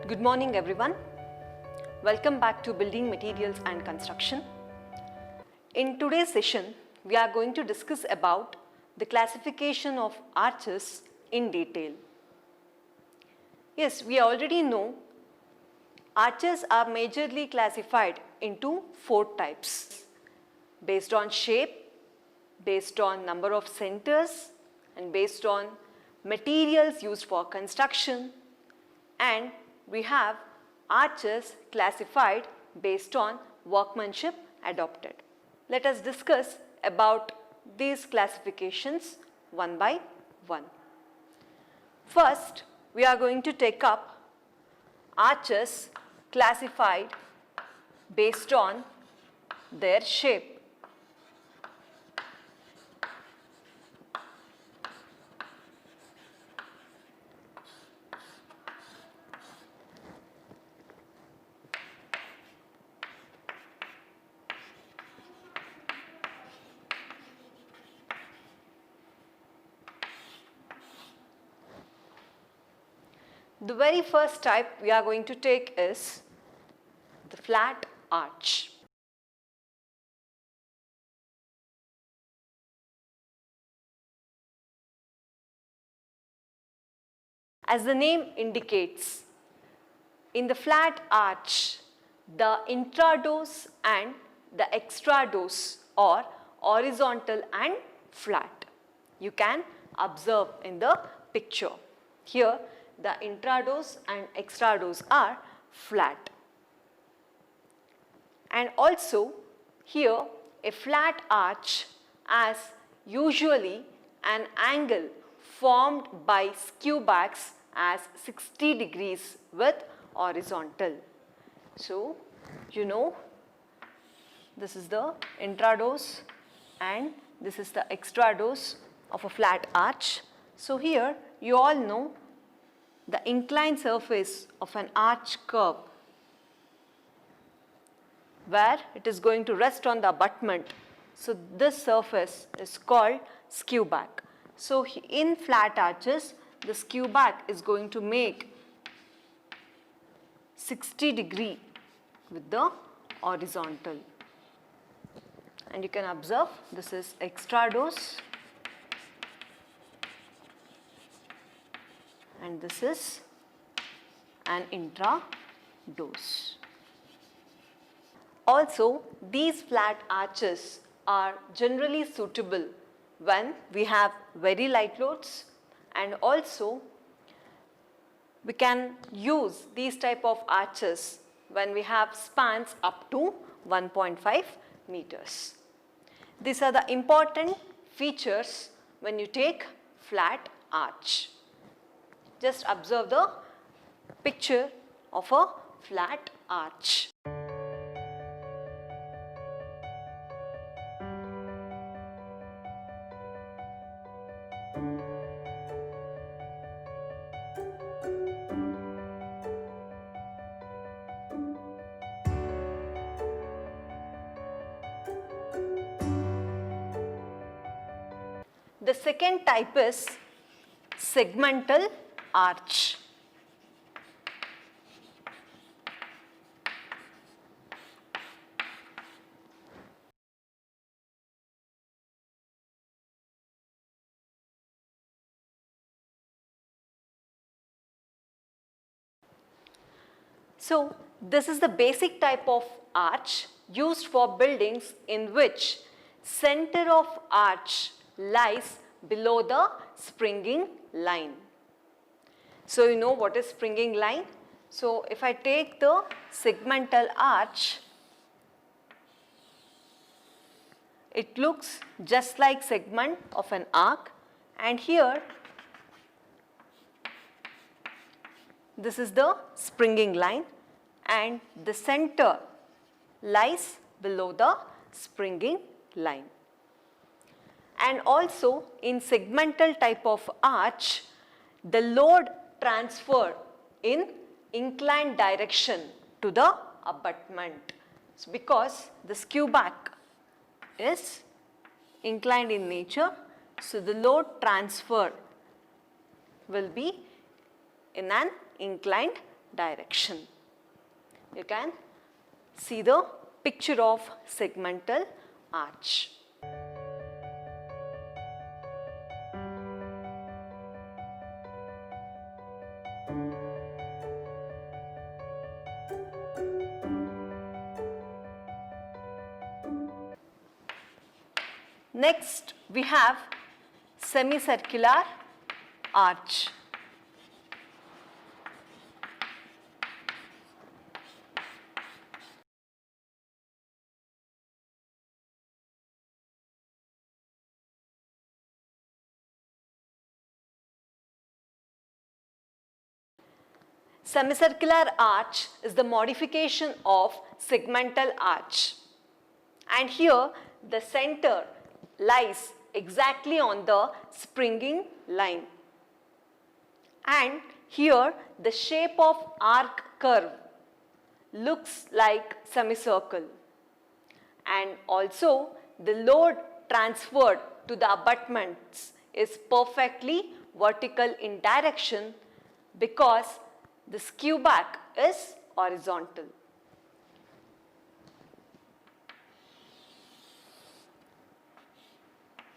Good morning everyone. Welcome back to Building Materials and Construction. In today's session, we are going to discuss about the classification of arches in detail. Yes, we already know arches are majorly classified into 4 types based on shape, based on number of centers and based on materials used for construction, and we have arches classified based on workmanship adopted. Let us discuss about these classifications one by one. First, we are going to take up arches classified based on their shape. The very first type we are going to take is the flat arch. As the name indicates, in the flat arch, the intrados and the extrados are horizontal and flat. You can observe in the picture. Here, the intrados and extrados are flat. And also here a flat arch has usually an angle formed by skew backs as 60 degrees with horizontal. So you know this is the intrados and this is the extrados of a flat arch. So here you all know the inclined surface of an arch curve where it is going to rest on the abutment. So this surface is called skew back. So in flat arches, the skew back is going to make 60 degree with the horizontal. And you can observe this is extrados and this is an intrados. Also, these flat arches are generally suitable when we have very light loads, and also we can use these type of arches when we have spans up to 1.5 meters. These are the important features when you take flat arch. Just observe the picture of a flat arch. The second type is segmental arch. So this is the basic type of arch used for buildings in which center of arch lies below the springing line. So you know what is springing line? So if I take the segmental arch, it looks just like segment of an arc, and here this is the springing line and the center lies below the springing line. And also in segmental type of arch, the load transfer in inclined direction to the abutment. So because the skew back is inclined in nature, so the load transfer will be in an inclined direction. You can see the picture of segmental arch. Next, we have semicircular arch. Semicircular arch is the modification of segmental arch, and here the center lies exactly on the springing line, and here the shape of arc curve looks like semicircle, and also the load transferred to the abutments is perfectly vertical in direction because the skew back is horizontal.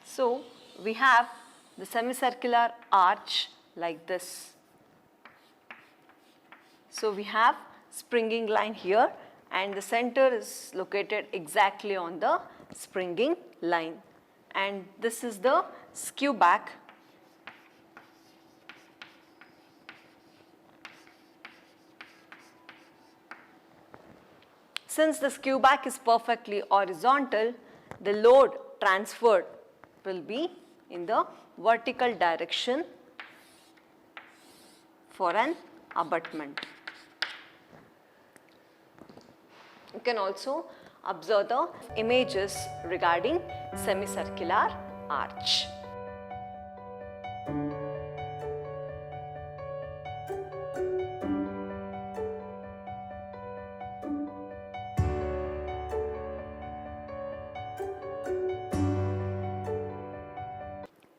So, we have the semicircular arch like this. So, we have springing line here and the center is located exactly on the springing line, and this is the skew back. Since the skew back is perfectly horizontal, the load transferred will be in the vertical direction for an abutment. You can also observe the images regarding semicircular arch.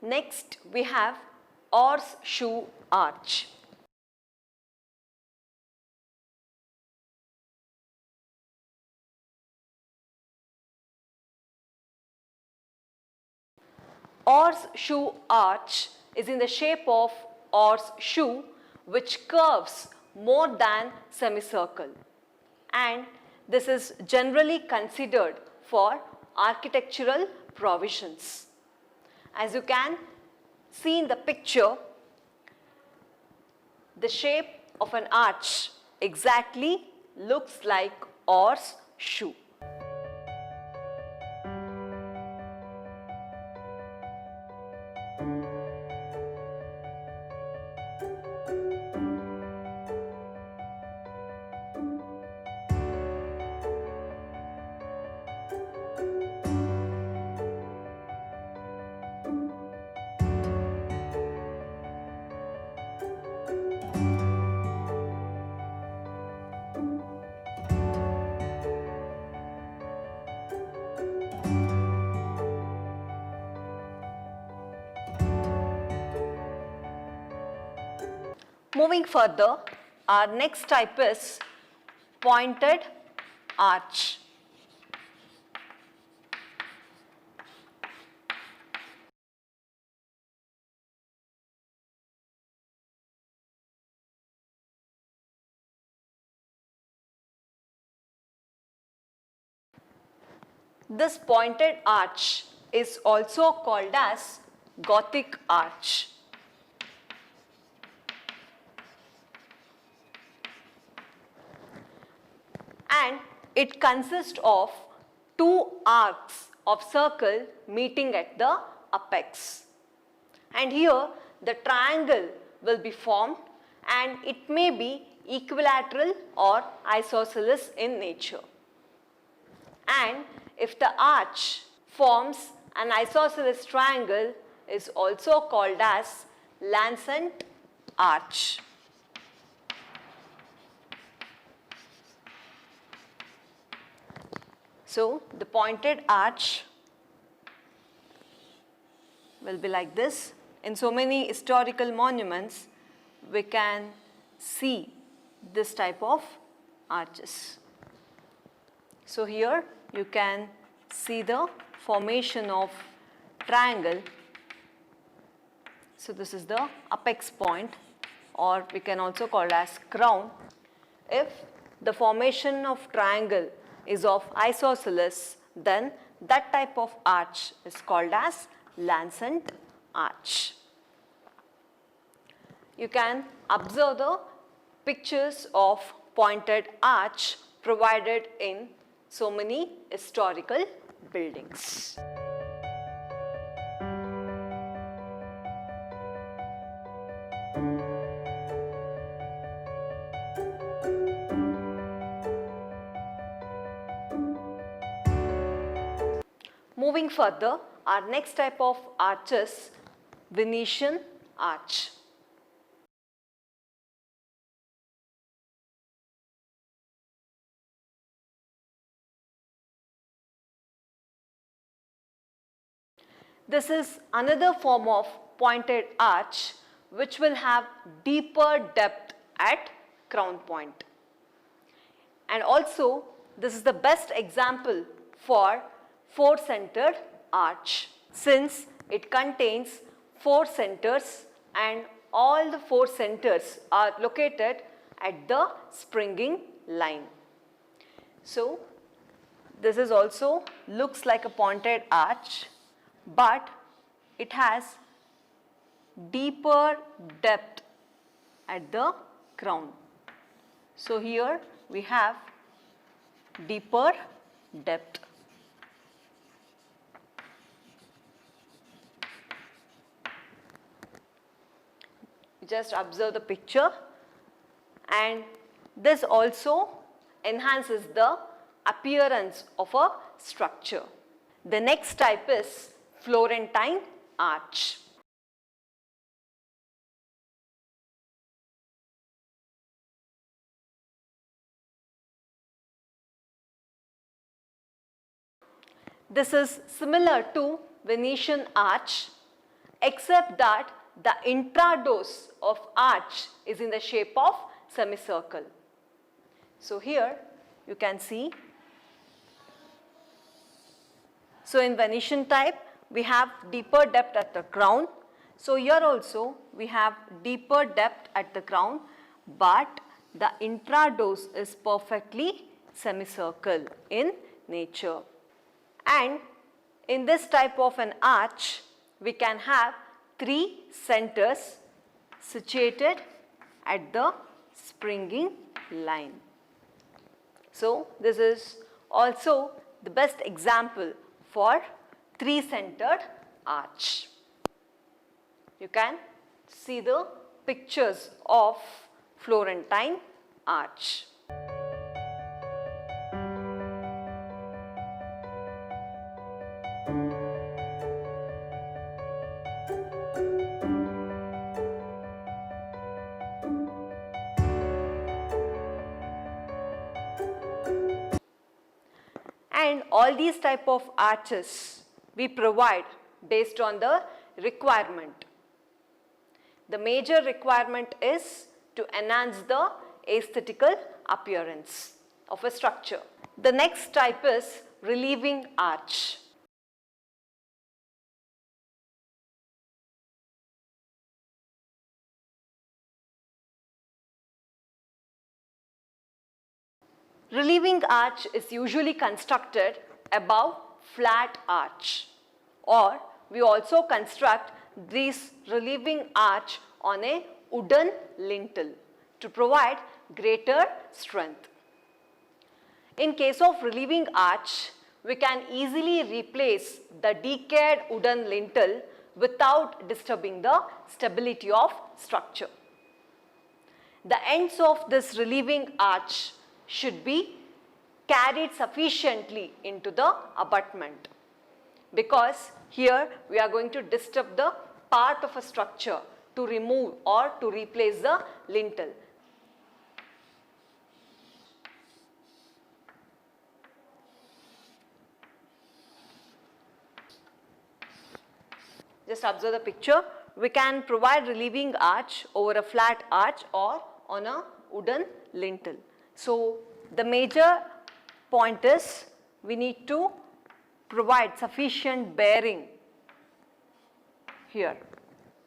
Next, we have horseshoe arch. Horseshoe arch is in the shape of horseshoe, which curves more than semicircle, and this is generally considered for architectural provisions. As you can see in the picture, the shape of an arch exactly looks like horseshoe. Moving further, our next type is pointed arch. This pointed arch is also called as Gothic arch. And it consists of two arcs of circle meeting at the apex. And here the triangle will be formed, and it may be equilateral or isosceles in nature. And if the arch forms an isosceles triangle, is also called as lancet arch. So, the pointed arch will be like this. In so many historical monuments, we can see this type of arches. So here you can see the formation of triangle. So this is the apex point, or we can also call it as crown. If the formation of triangle is of isosceles, then that type of arch is called as lancet arch. You can observe the pictures of pointed arch provided in so many historical buildings. Moving further, our next type of arches, Venetian arch. This is another form of pointed arch which will have deeper depth at crown point. And also, this is the best example for four-centered arch, since it contains four centers and all the four centers are located at the springing line. So, this is also looks like a pointed arch, but it has deeper depth at the crown. So here we have deeper depth. Just observe the picture, and this also enhances the appearance of a structure. The next type is Florentine arch. This is similar to Venetian arch, except that the intrados of arch is in the shape of semicircle. So here you can see. So in Venetian type, we have deeper depth at the crown. So here also we have deeper depth at the crown, but the intrados is perfectly semicircle in nature. And in this type of an arch, we can have three centers situated at the springing line. So this is also the best example for three-centered arch. You can see the pictures of Florentine arch. And all these type of arches we provide based on the requirement. The major requirement is to enhance the aesthetical appearance of a structure. The next type is relieving arch. Relieving arch is usually constructed above flat arch, or we also construct this relieving arch on a wooden lintel to provide greater strength. In case of relieving arch, we can easily replace the decayed wooden lintel without disturbing the stability of structure. The ends of this relieving arch should be carried sufficiently into the abutment, because here we are going to disturb the part of a structure to remove or to replace the lintel. Just observe the picture. We can provide relieving arch over a flat arch or on a wooden lintel. So the major point is we need to provide sufficient bearing here.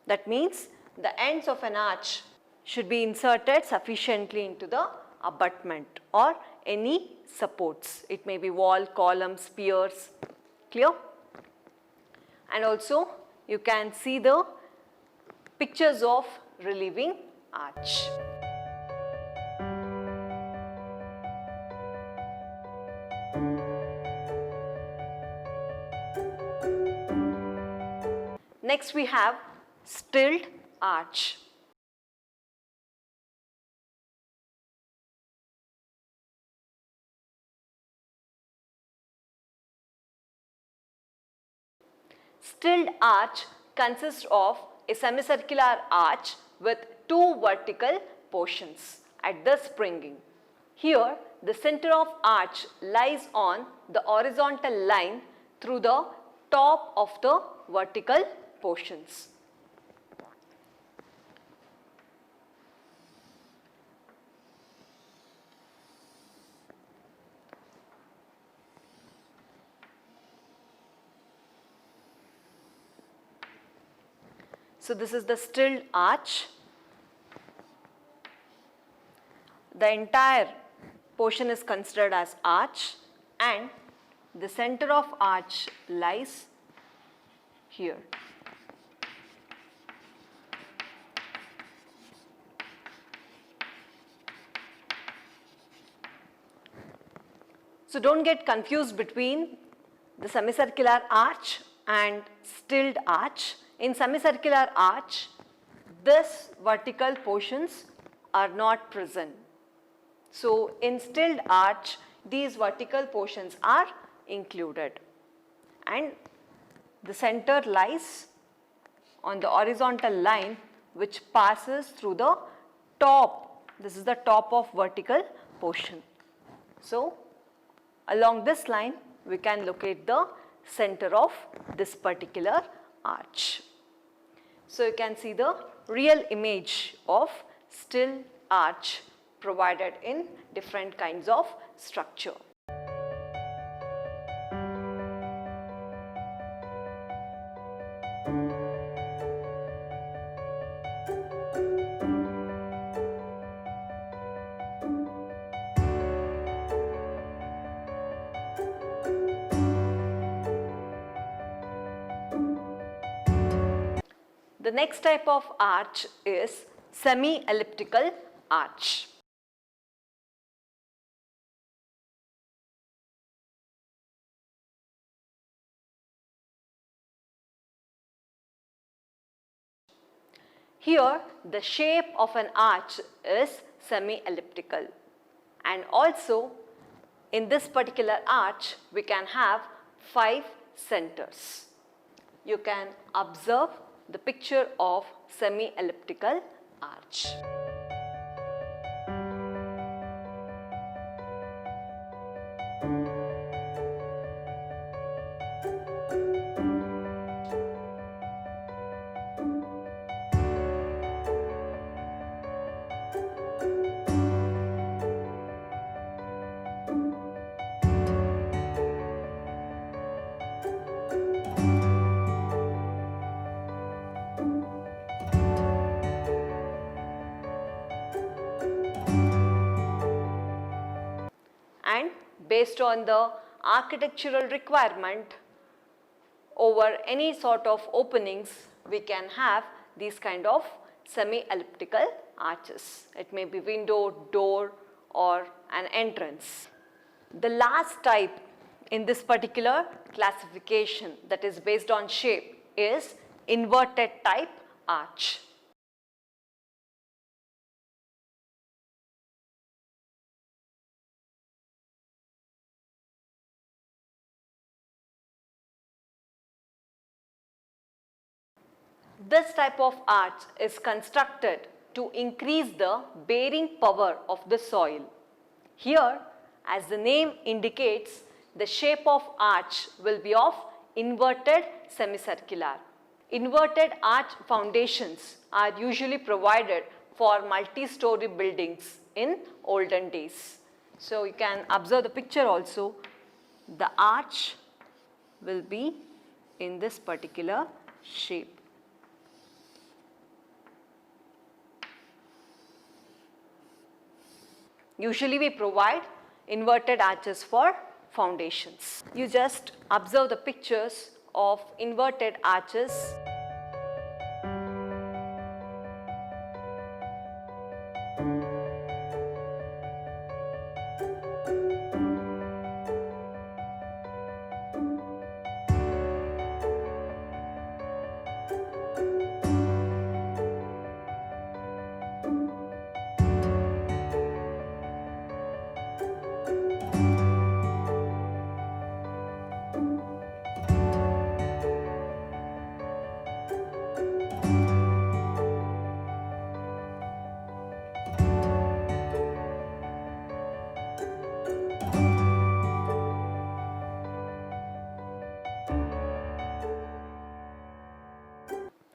That means the ends of an arch should be inserted sufficiently into the abutment or any supports. It may be wall, columns, piers. Clear? And also you can see the pictures of relieving arch. Next we have stilled arch. Stilled arch consists of a semicircular arch with two vertical portions at the springing. Here the center of arch lies on the horizontal line through the top of the vertical portions. So this is the stilled arch. The entire portion is considered as arch and the center of arch lies here. So don't get confused between the semicircular arch and stilled arch. In semicircular arch, this vertical portions are not present. So in stilled arch, these vertical portions are included and the center lies on the horizontal line which passes through the top. This is the top of vertical portion. So along this line, we can locate the center of this particular arch. So you can see the real image of stilled arch provided in different kinds of structure. The next type of arch is semi-elliptical arch. Here the shape of an arch is semi-elliptical and also in this particular arch we can have 5 centers. You can observe the picture of semi-elliptical arch. And based on the architectural requirement over any sort of openings, we can have these kind of semi-elliptical arches. It may be window, door or an entrance. The last type in this particular classification that is based on shape is inverted type arch. This type of arch is constructed to increase the bearing power of the soil. Here, as the name indicates, the shape of arch will be of inverted semicircular. Inverted arch foundations are usually provided for multi-story buildings in olden days. So you can observe the picture also. The arch will be in this particular shape. Usually we provide inverted arches for foundations. You just observe the pictures of inverted arches.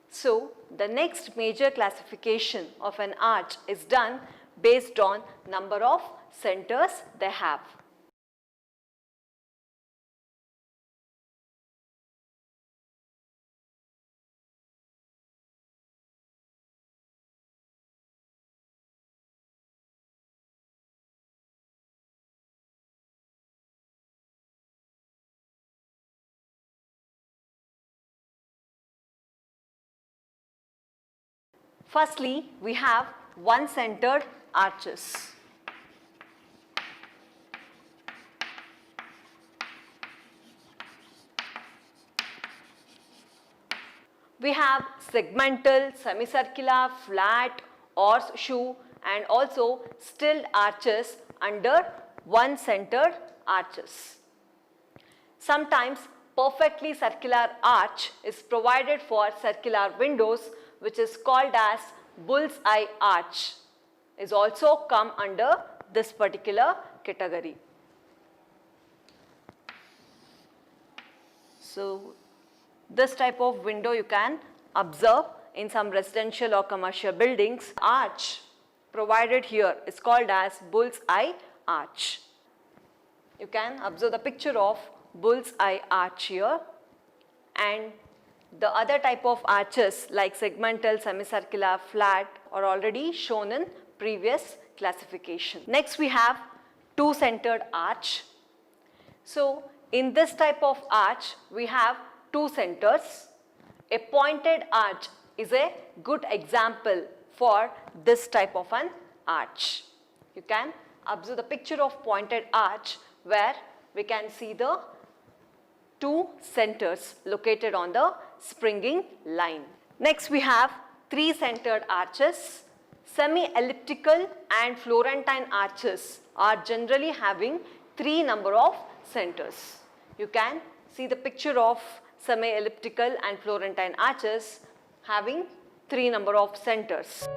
So the next major classification of an arch is done based on number of centers they have. Firstly, we have one-centered arches. We have segmental, semicircular, flat, horseshoe and also stilled arches under one-centered arches. Sometimes perfectly circular arch is provided for circular windows, which is called as bull's eye arch, is also come under this particular category. So this type of window you can observe in some residential or commercial buildings. Arch provided here is called as bull's eye arch. You can observe the picture of bull's eye arch here, and the other type of arches like segmental, semicircular, flat are already shown in previous classification. Next we have two-centered arch. So in this type of arch we have two centers. A pointed arch is a good example for this type of an arch. You can observe the picture of pointed arch where we can see the two centers located on the springing line. Next we have three-centered arches. Semi-elliptical and Florentine arches are generally having three number of centers. You can see the picture of semi-elliptical and Florentine arches having three number of centers.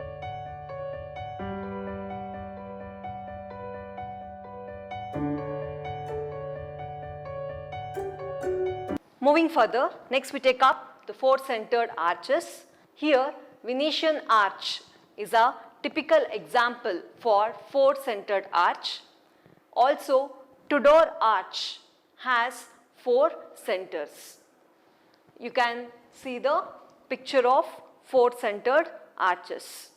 Moving further, next we take up the four-centered arches. Here, Venetian arch is a typical example for four-centered arch. Also, Tudor arch has four centers. You can see the picture of four-centered arches.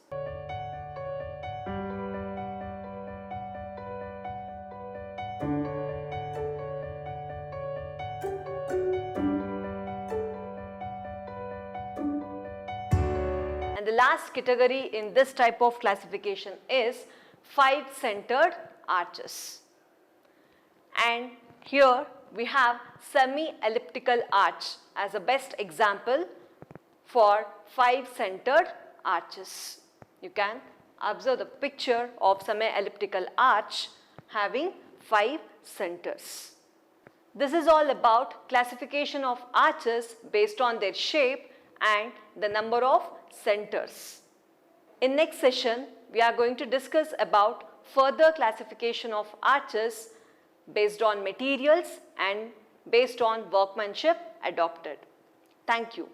And the last category in this type of classification is five-centered arches. And here we have semi-elliptical arch as a best example for five-centered arches. You can observe the picture of semi-elliptical arch having five centers. This is all about classification of arches based on their shape and the number of centers. In next session, we are going to discuss about further classification of arches based on materials and based on workmanship adopted. Thank you.